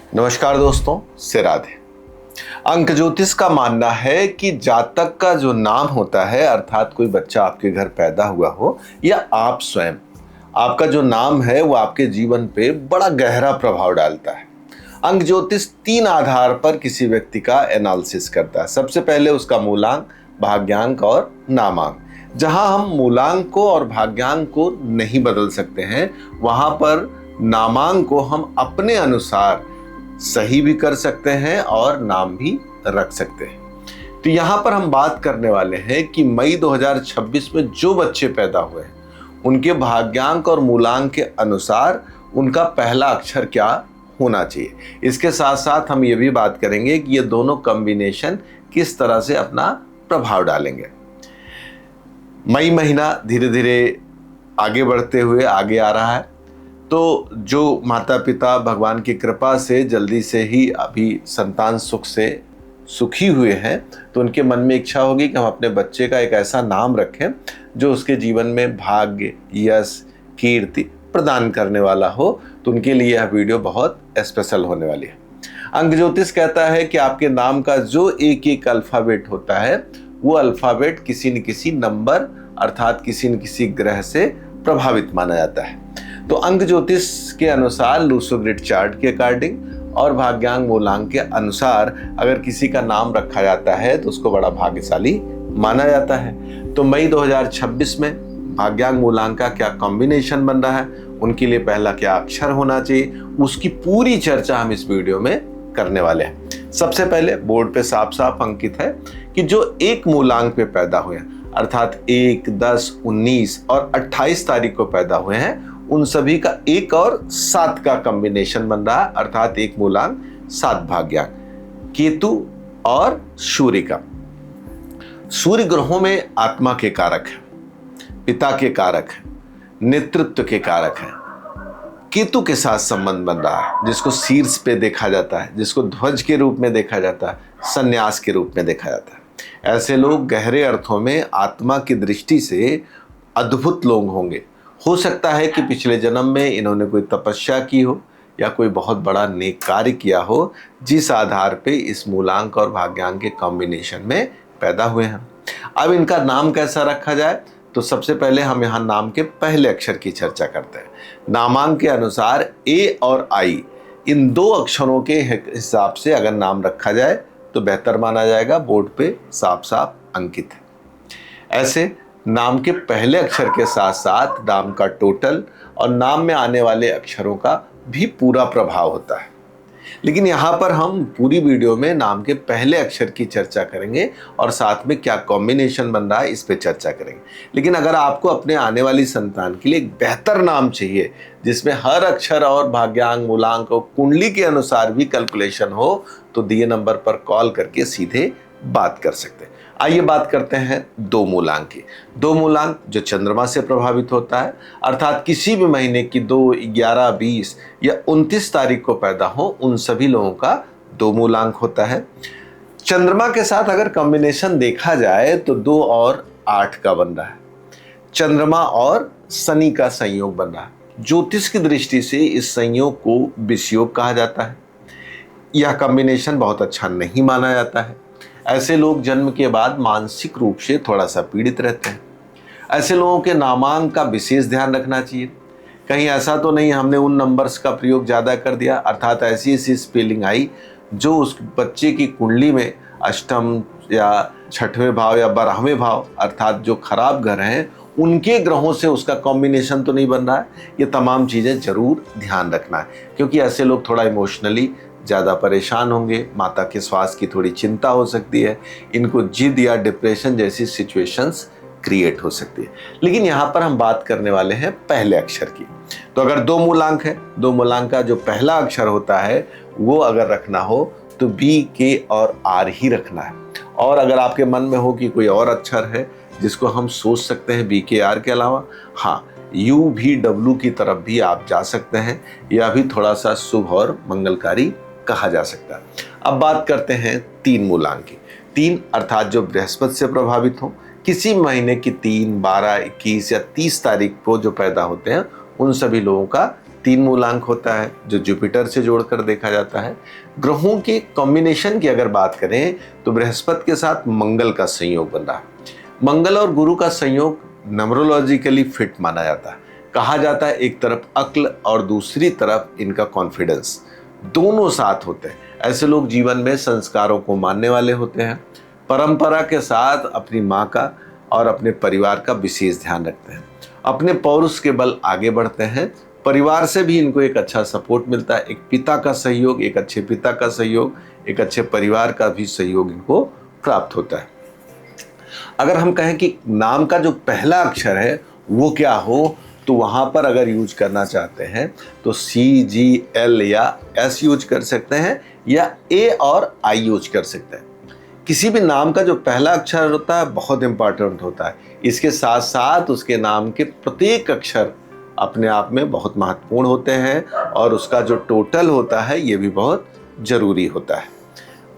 नमस्कार दोस्तों, से राधे। अंक ज्योतिष का मानना है कि जातक का जो नाम होता है, अर्थात कोई बच्चा आपके घर पैदा हुआ हो या आप स्वयं, आपका जो नाम है वो आपके जीवन पे बड़ा गहरा प्रभाव डालता है। अंक ज्योतिष 3 आधार पर किसी व्यक्ति का एनालिसिस करता है। सबसे पहले उसका मूलांक, भाग्यांक और नामांक। जहां हम मूलांक को और भाग्यांक को नहीं बदल सकते हैं, वहां पर नामांक को हम अपने अनुसार सही भी कर सकते हैं और नाम भी रख सकते हैं। तो यहाँ पर हम बात करने वाले हैं कि मई 2026 में जो बच्चे पैदा हुए हैं उनके भाग्यांक और मूलांक के अनुसार उनका पहला अक्षर क्या होना चाहिए। इसके साथ साथ हम ये भी बात करेंगे कि ये दोनों कॉम्बिनेशन किस तरह से अपना प्रभाव डालेंगे। मई महीना धीरे धीरे आगे बढ़ते हुए आगे आ रहा है, तो जो माता पिता भगवान की कृपा से जल्दी से ही अभी संतान सुख से सुखी हुए हैं, तो उनके मन में इच्छा होगी कि हम अपने बच्चे का एक ऐसा नाम रखें जो उसके जीवन में भाग्य, यश, कीर्ति प्रदान करने वाला हो। तो उनके लिए यह वीडियो बहुत स्पेशल होने वाली है। अंक ज्योतिष कहता है कि आपके नाम का जो एक एक अल्फाबेट होता है, वो अल्फाबेट किसी न किसी नंबर अर्थात किसी न किसी ग्रह से प्रभावित माना जाता है। तो अंक ज्योतिष के अनुसार लूसो ग्रिड चार्ट के अकॉर्डिंग और भाग्यांक मूलांक के अनुसार अगर किसी का नाम रखा जाता है तो उसको बड़ा भाग्यशाली माना जाता है। तो मई 2026 में भाग्यांक मूलांक का क्या कॉम्बिनेशन बन रहा है, उनके लिए पहला क्या अक्षर होना चाहिए, उसकी पूरी चर्चा हम इस वीडियो में करने वाले हैं। सबसे पहले बोर्ड पे साफ साफ अंकित है कि जो एक मूलांक पे पैदा हुए हैं, अर्थात 1, 10, 19 और 28 तारीख को पैदा हुए हैं, उन सभी का 1 और 7 का कॉम्बिनेशन बन रहा है, अर्थात 1 मूलांक 7 भाग्यांक। केतु और सूर्य का। सूर्य ग्रहों में आत्मा के कारक है, पिता के कारक है, नेतृत्व के कारक है। केतु के साथ संबंध बन रहा है, जिसको शीर्ष पे देखा जाता है, जिसको ध्वज के रूप में देखा जाता है, संन्यास के रूप में देखा जाता है। ऐसे लोग गहरे अर्थों में आत्मा की दृष्टि से अद्भुत लोग होंगे। हो सकता है कि पिछले जन्म में इन्होंने कोई तपस्या की हो या कोई बहुत बड़ा नेक कार्य किया हो, जिस आधार पे इस मूलांक और भाग्यांक के कॉम्बिनेशन में पैदा हुए हैं। अब इनका नाम कैसा रखा जाए, तो सबसे पहले हम यहाँ नाम के पहले अक्षर की चर्चा करते हैं। नामांक के अनुसार ए और आई, इन 2 अक्षरों के हिसाब से अगर नाम रखा जाए तो बेहतर माना जाएगा। बोर्ड पे साफ साफ अंकित है। ऐसे नाम के पहले अक्षर के साथ साथ नाम का टोटल और नाम में आने वाले अक्षरों का भी पूरा प्रभाव होता है। लेकिन यहाँ पर हम पूरी वीडियो में नाम के पहले अक्षर की चर्चा करेंगे और साथ में क्या कॉम्बिनेशन बन रहा है इस पे चर्चा करेंगे। लेकिन अगर आपको अपने आने वाली संतान के लिए एक बेहतर नाम चाहिए जिसमें हर अक्षर और भाग्यांक, मूलांक और कुंडली के अनुसार भी कैलकुलेशन हो, तो दिए नंबर पर कॉल करके सीधे बात कर सकते हैं। आइए बात करते हैं 2 मूलांक की। 2 मूलांक जो चंद्रमा से प्रभावित होता है, अर्थात किसी भी महीने की 2, 11, 20 या 29 तारीख को पैदा हो, उन सभी लोगों का 2 मूलांक होता है। चंद्रमा के साथ अगर कॉम्बिनेशन देखा जाए तो 2 और 8 का बन रहा है। चंद्रमा और शनि का संयोग बन रहा है। ज्योतिष की दृष्टि से इस संयोग को विषयोग कहा जाता है। यह कॉम्बिनेशन बहुत अच्छा नहीं माना जाता है। ऐसे लोग जन्म के बाद मानसिक रूप से थोड़ा सा पीड़ित रहते हैं। ऐसे लोगों के नामांक का विशेष ध्यान रखना चाहिए। कहीं ऐसा तो नहीं हमने उन नंबर्स का प्रयोग ज़्यादा कर दिया, अर्थात ऐसी ऐसी स्पेलिंग आई जो उस बच्चे की कुंडली में अष्टम या 6वें भाव या 12वें भाव अर्थात जो खराब ग्रह हैं उनके ग्रहों से उसका कॉम्बिनेशन तो नहीं बन रहा है। ये तमाम चीज़ें जरूर ध्यान रखना है, क्योंकि ऐसे लोग थोड़ा इमोशनली ज़्यादा परेशान होंगे, माता के स्वास्थ्य की थोड़ी चिंता हो सकती है, इनको जिद या डिप्रेशन जैसी सिचुएशंस क्रिएट हो सकती है। लेकिन यहाँ पर हम बात करने वाले हैं पहले अक्षर की। तो अगर 2 मूलांक है, 2 मूलांक का जो पहला अक्षर होता है वो अगर रखना हो तो बी, के और आर ही रखना है। और अगर आपके मन में हो कि कोई और अक्षर है जिसको हम सोच सकते हैं बी, के, आर के अलावा, हाँ, यू, भी, डब्ल्यू की तरफ भी आप जा सकते हैं। यह भी थोड़ा सा शुभ और मंगलकारी कहा जा सकता है। अब बात करते हैं 3 मूलांक की। 3 अर्थात जो बृहस्पति से प्रभावित हो, किसी महीने की 3, 12, 21 या 30 तारीख को जो पैदा होते हैं उन सभी लोगों का 3 मूलांक होता है जो जुपिटर से जोड़कर देखा जाता है। ग्रहों के कॉम्बिनेशन की अगर बात करें तो बृहस्पति के साथ मंगल का संयोग बन रहा है। मंगल और गुरु का संयोग न्यूमरोलॉजिकली फिट माना जाता है। कहा जाता है एक तरफ अक्ल और दूसरी तरफ इनका कॉन्फिडेंस, दोनों साथ होते हैं। ऐसे लोग जीवन में संस्कारों को मानने वाले होते हैं, परंपरा के साथ अपनी माँ का और अपने परिवार का विशेष ध्यान रखते हैं, अपने पौरुष के बल आगे बढ़ते हैं। परिवार से भी इनको एक अच्छा सपोर्ट मिलता है, एक पिता का सहयोग, एक अच्छे पिता का सहयोग, एक अच्छे परिवार का भी सहयोग इनको प्राप्त होता है। अगर हम कहें कि नाम का जो पहला अक्षर है वो क्या हो, तो वहाँ पर अगर यूज करना चाहते हैं तो CGL या S यूज कर सकते हैं या A और I यूज कर सकते हैं। किसी भी नाम का जो पहला अक्षर होता है बहुत इंपॉर्टेंट होता है। इसके साथ साथ उसके नाम के प्रत्येक अक्षर अपने आप में बहुत महत्वपूर्ण होते हैं और उसका जो टोटल होता है ये भी बहुत जरूरी होता है।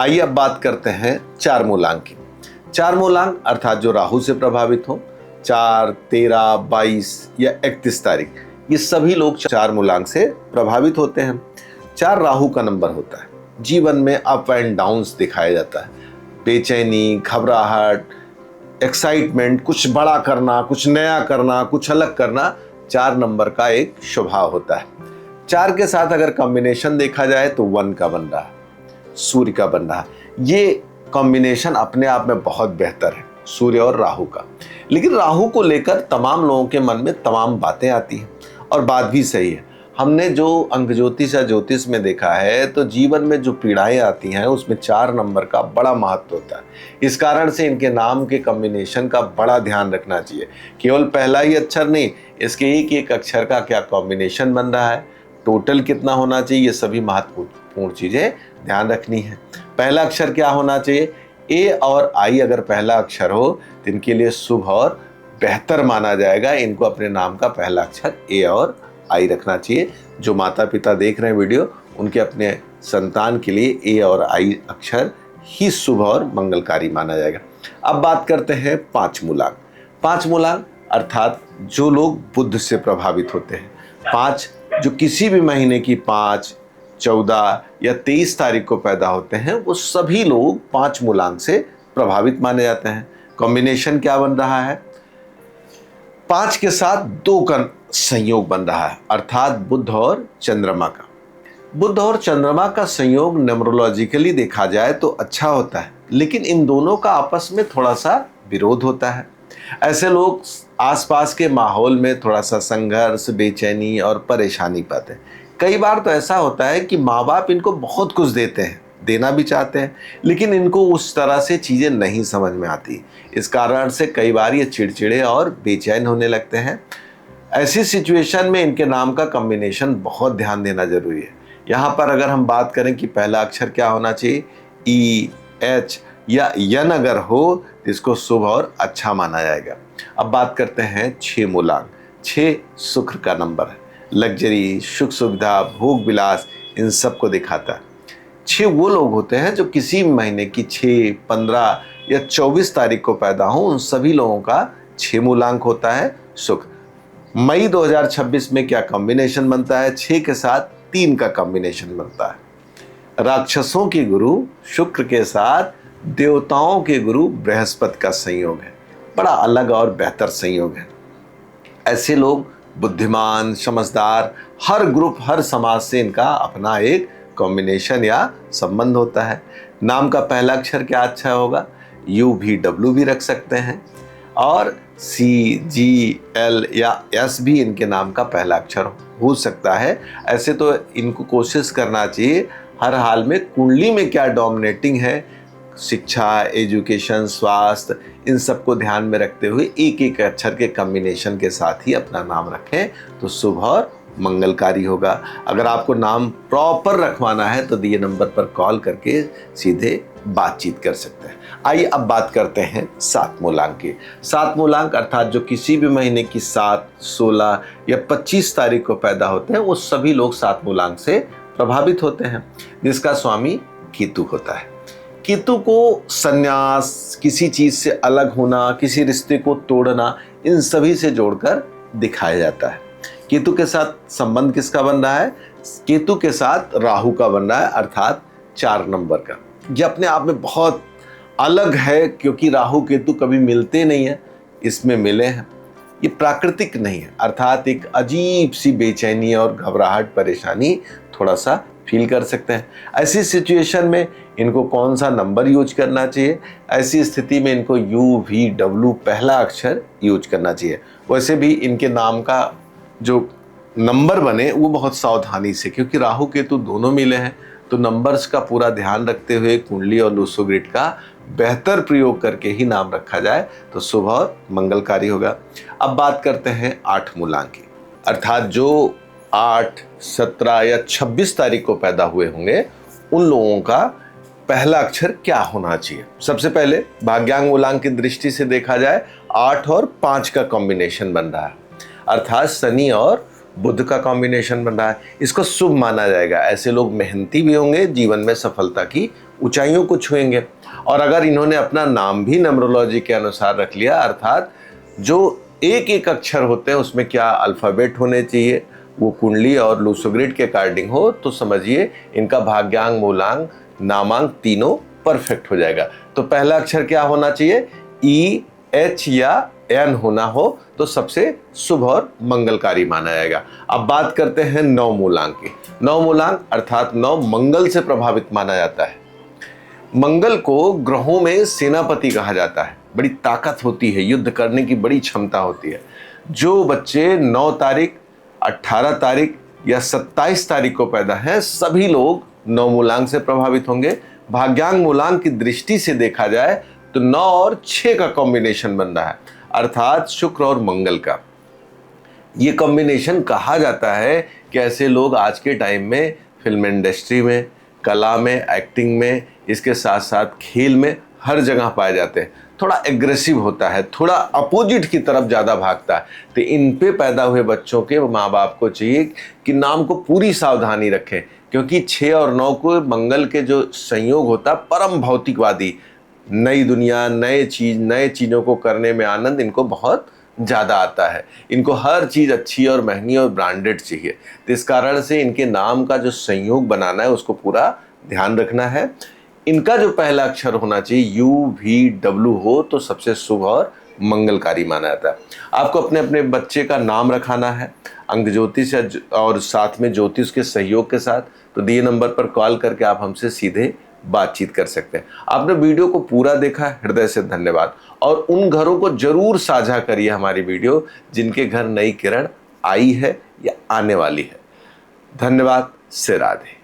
आइए अब बात करते हैं 4 मूलांक की। 4 मूलांक अर्थात जो राहु से प्रभावित हो, 4, 13, 22 या 31 तारीख, ये सभी लोग 4 मूलांक से प्रभावित होते हैं। 4 राहु का नंबर होता है। जीवन में अप एंड डाउन्स दिखाया जाता है, बेचैनी, घबराहट, एक्साइटमेंट, कुछ बड़ा करना, कुछ नया करना, कुछ अलग करना 4 नंबर का एक स्वभाव होता है। 4 के साथ अगर कॉम्बिनेशन देखा जाए तो 1 का बन रहा है, सूर्य का बन रहा है। ये कॉम्बिनेशन अपने आप में बहुत बेहतर है, सूर्य और राहु का। लेकिन राहु को लेकर तमाम लोगों के मन में तमाम बातें आती हैं और बात भी सही है। हमने जो अंक ज्योतिष या ज्योतिष में देखा है तो जीवन में जो पीड़ाएं आती हैं उसमें 4 नंबर का बड़ा महत्व होता है। इस कारण से इनके नाम के कॉम्बिनेशन का बड़ा ध्यान रखना चाहिए। केवल पहला ही अक्षर नहीं, इसके एक एक अक्षर का क्या कॉम्बिनेशन बन रहा है, टोटल कितना होना चाहिए, ये सभी महत्वपूर्ण चीज़ें ध्यान रखनी है। पहला अक्षर क्या होना चाहिए, A और I अगर पहला अक्षर हो तो इनके लिए शुभ और बेहतर माना जाएगा। इनको अपने नाम का पहला अक्षर A और I रखना चाहिए। जो माता पिता देख रहे हैं वीडियो, उनके अपने संतान के लिए A और I अक्षर ही शुभ और मंगलकारी माना जाएगा। अब बात करते हैं 5 मूलांक। 5 मूलांक अर्थात जो लोग बुध से प्रभावित होते हैं। 5 जो किसी भी महीने की 5, 14 या 23 तारीख को पैदा होते हैं, वो सभी लोग 5 मूलांक से प्रभावित माने जाते हैं। कॉम्बिनेशन क्या बन रहा है, 5 के साथ 2 का संयोग बन रहा है, अर्थात बुध और चंद्रमा का। बुध और चंद्रमा का संयोग न्यूमरोलॉजिकली देखा जाए तो अच्छा होता है, लेकिन इन दोनों का आपस में थोड़ा सा विरोध होता है। ऐसे लोग आसपास के माहौल में थोड़ा सा संघर्ष, बेचैनी और परेशानी पाते हैं। कई बार तो ऐसा होता है कि माँ बाप इनको बहुत कुछ देते हैं, देना भी चाहते हैं, लेकिन इनको उस तरह से चीज़ें नहीं समझ में आती। इस कारण से कई बार ये चिड़चिड़े और बेचैन होने लगते हैं। ऐसी सिचुएशन में इनके नाम का कॉम्बिनेशन बहुत ध्यान देना जरूरी है। यहाँ पर अगर हम बात करें कि पहला अक्षर क्या होना चाहिए, E, H या यन अगर हो तो इसको शुभ और अच्छा माना जाएगा। अब बात करते हैं 6 मूलांक। 6 शुक्र का नंबर है, लग्जरी, सुख सुविधा, भोग विलास, इन सब को दिखाता है। 6 वो लोग होते हैं जो किसी महीने की 6, 15 या 24 तारीख को पैदा हो, उन सभी लोगों का 6 मूलांक होता है सुख। मई 2026 में क्या कॉम्बिनेशन बनता है, 6 के साथ 3 का कॉम्बिनेशन बनता है। राक्षसों के गुरु शुक्र के साथ देवताओं के गुरु बृहस्पति का संयोग है, बड़ा अलग और बेहतर संयोग है। ऐसे लोग बुद्धिमान, समझदार, हर ग्रुप, हर समाज से इनका अपना एक कॉम्बिनेशन या संबंध होता है। नाम का पहला अक्षर क्या अच्छा होगा, U भी, W भी रख सकते हैं और CGL या S भी इनके नाम का पहला अक्षर हो सकता है। ऐसे तो इनको कोशिश करना चाहिए हर हाल में कुंडली में क्या डोमिनेटिंग है, शिक्षा, एजुकेशन, स्वास्थ्य, इन सब को ध्यान में रखते हुए एक एक अक्षर के कॉम्बिनेशन के साथ ही अपना नाम रखें तो शुभ और मंगलकारी होगा। अगर आपको नाम प्रॉपर रखवाना है तो दिए नंबर पर कॉल करके सीधे बातचीत कर सकते हैं। आइए अब बात करते हैं 7 मूलांक की। 7 मूलांक अर्थात जो किसी भी महीने की 7, 16 या 25 तारीख को पैदा होते हैं, वो सभी लोग 7 मूलांक से प्रभावित होते हैं, जिसका स्वामी केतु होता है। केतु को संन्यास, किसी चीज से अलग होना, किसी रिश्ते को तोड़ना, इन सभी से जोड़कर दिखाया जाता है। केतु के साथ संबंध किसका बन रहा है? केतु के साथ राहु का बन रहा है, अर्थात 4 नंबर का। ये अपने आप में बहुत अलग है, क्योंकि राहु केतु कभी मिलते नहीं है, इसमें मिले हैं। ये प्राकृतिक नहीं है, अर्थात एक अजीब सी बेचैनी और घबराहट, परेशानी थोड़ा सा फील कर सकते हैं। ऐसी सिचुएशन में इनको कौन सा नंबर यूज करना चाहिए? ऐसी स्थिति में इनको UVW पहला अक्षर यूज करना चाहिए। वैसे भी इनके नाम का जो नंबर बने वो बहुत सावधानी से, क्योंकि राहु केतु दोनों मिले हैं, तो नंबर्स का पूरा ध्यान रखते हुए कुंडली और लूसोग्रिड का बेहतर प्रयोग करके ही नाम रखा जाए तो शुभ और मंगलकारी होगा। अब बात करते हैं 8 मूलांक की, अर्थात जो 8, 17 या 26 तारीख को पैदा हुए होंगे उन लोगों का पहला अक्षर क्या होना चाहिए। सबसे पहले भाग्यांक मूलांक की दृष्टि से देखा जाए 8 और 5 का कॉम्बिनेशन बन रहा है, अर्थात शनि और बुध का कॉम्बिनेशन बन रहा है। इसको शुभ माना जाएगा। ऐसे लोग मेहनती भी होंगे, जीवन में सफलता की ऊंचाइयों को छुएंगे। और अगर इन्होंने अपना नाम भी न्यूमरोलॉजी के अनुसार रख लिया, अर्थात जो एक एक अक्षर होते हैं उसमें क्या अल्फ़ाबेट होने चाहिए, वो कुंडली और लूसोग्रिड के अकॉर्डिंग हो, तो समझिए इनका भाग्यांक, मूलांक, नामांक तीनों परफेक्ट हो जाएगा। तो पहला अक्षर क्या होना चाहिए? E, H या N होना हो तो सबसे शुभ और मंगलकारी माना जाएगा। अब बात करते हैं 9 मूलांक की। 9 मूलांक अर्थात 9 मंगल से प्रभावित माना जाता है। मंगल को ग्रहों में सेनापति कहा जाता है। बड़ी ताकत होती है, युद्ध करने की बड़ी क्षमता होती है। जो बच्चे 9 तारीख, 18 तारीख या 27 तारीख को पैदा हैं, सभी लोग 9 मूलांक से प्रभावित होंगे। भाग्यांक मूलांक की दृष्टि से देखा जाए तो 9 और 6 का कॉम्बिनेशन बन रहा है, अर्थात शुक्र और मंगल का। ये कॉम्बिनेशन कहा जाता है कि ऐसे लोग आज के टाइम में फिल्म इंडस्ट्री में, कला में, एक्टिंग में, इसके साथ साथ खेल में हर जगह पाए जाते हैं। थोड़ा एग्रेसिव होता है, थोड़ा अपोजिट की तरफ ज़्यादा भागता है। तो इन पे पैदा हुए बच्चों के माँ बाप को चाहिए कि नाम को पूरी सावधानी रखें, क्योंकि 6 और 9 को मंगल के जो संयोग होता है परम भौतिकवादी, नई दुनिया, नए चीज़ों को करने में आनंद इनको बहुत ज़्यादा आता है। इनको हर चीज़ अच्छी और महंगी और ब्रांडेड चाहिए। तो इस कारण से इनके नाम का जो संयोग बनाना है उसको पूरा ध्यान रखना है। इनका जो पहला अक्षर होना चाहिए UVW हो तो सबसे शुभ और मंगलकारी माना जाता है। आपको अपने अपने बच्चे का नाम रखाना है अंक ज्योतिष और साथ में ज्योतिष के सहयोग के साथ, तो दिए नंबर पर कॉल करके आप हमसे सीधे बातचीत कर सकते हैं। आपने वीडियो को पूरा देखा, हृदय से धन्यवाद। और उन घरों को जरूर साझा करिए हमारी वीडियो जिनके घर नई किरण आई है या आने वाली है। धन्यवाद। से राधे।